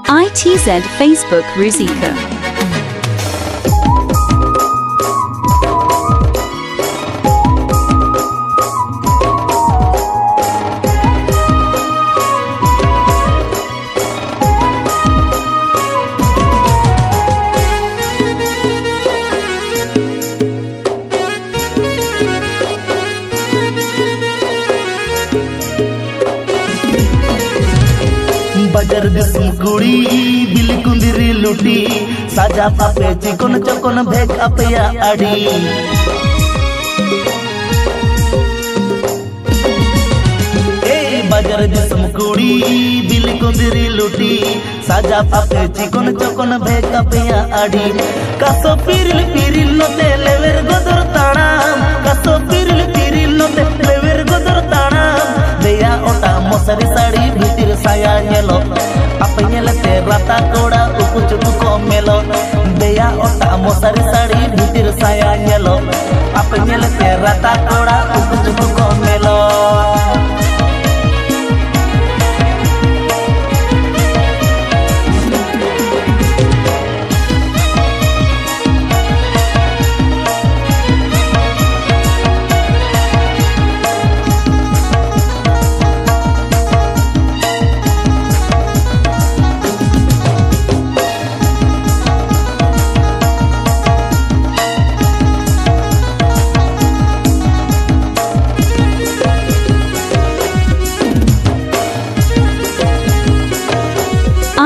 ITZ Facebook Rusika. Buzzer दिसम कुड़ी bill कुंदिरी लुटी साजा पापे चिकन चकन भेक अपया आड़ी बजर दिसम कुड़ी बिल कुंदिरी लुटी साजा पापे चिकन चकन भेक अपया आड़ी कासो पिरिल पिरिल नते लेवेर गोदर ताणाम कासो पिरिल पिरिल नते लेवेर गोदर ताणाम देया ओटा मोसरी साड़ी भीतिर साया नेलो अपनेलते राता कोड़ा उकु चुकु को मेलो देया ओटा मोसरी साड़ी भीतिर साया नेलो अपनेलते राता कोड़ा उकु चुकु को मेलो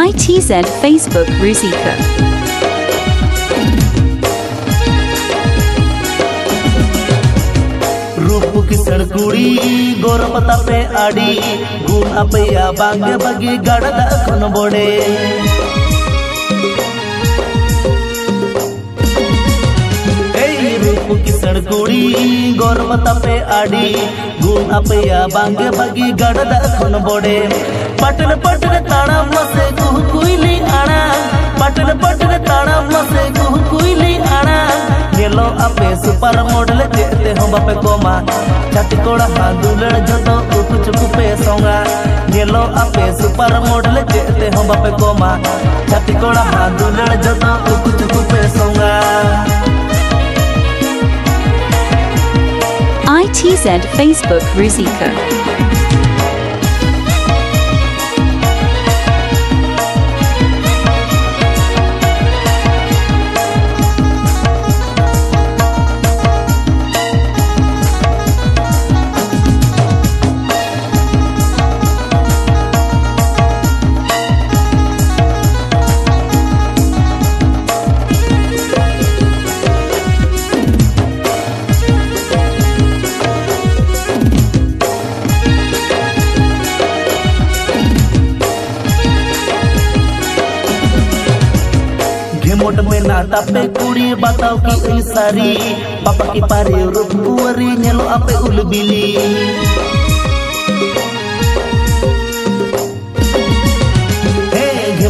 ITZ Facebook Rusika. रूप की सड़कुड़ी गोरपता पे आड़ी गुण अपया बांगे बगी गड़दा खन बोड़े रूप की सड़कुड़ी गोरपता पे आड़ी गुण अपया बांगे बगी गड़दा खन बोड़े पटन पटन ताड़ा मसे गुह कुइली आड़ा पटन पटन ताड़ा मसे गुह कुइली आड़ा नेलो अपे सुपर मॉडल जेते हम बापे कोमा छाती कोड़ा हांदुलड़ जतो उकु चुकु पे सोंगा नेलो अपे सुपर मॉडल जेते हम बापे कोमा छाती कोड़ा हांदुलड़ जतो उकु चुकु पे सोंगा ITZ Facebook Rusika. मोट में नाता पे कुड़ी बताओ की सारी पापा की पारे रूप कुवरी नेलो आपे उलबिली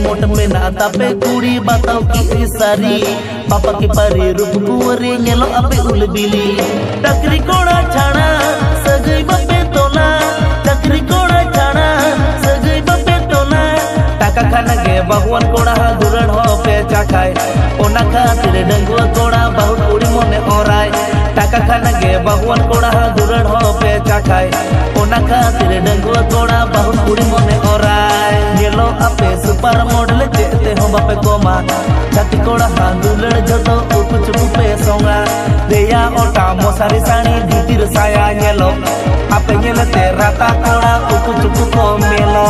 मोट में नाता पे कुड़ी बताओ की सारी पापा की पारे रूप कुवरी नेलो आपे उलबिली टकरी कोड़ा छाड़ा सगई बापे तोला टकरी कोड़ा छाड़ा सगई बापे तोला टाका खाना के भगवान कोड़ा दुरड़ हो पे चाखाय ओना खातिर डंगुआ कोड़ा बहुत कुड़ी मने ओराय टाका खाना के भगवान कोड़ा दुरड़ हो पे चाखाय ओना खातिर डंगुआ कोड़ा बहुत कुड़ी मने ओराय नेलो अपे सुपर मॉडल जेते हम बापे कोमा छाती कोड़ा हांदुलड़ जतो उकु चुकु पे सोंगा देया ओटा मोसारी साड़ी भीतिर साया नेलो अपे नेलते राता कोड़ा उकु चुकु को मेलो।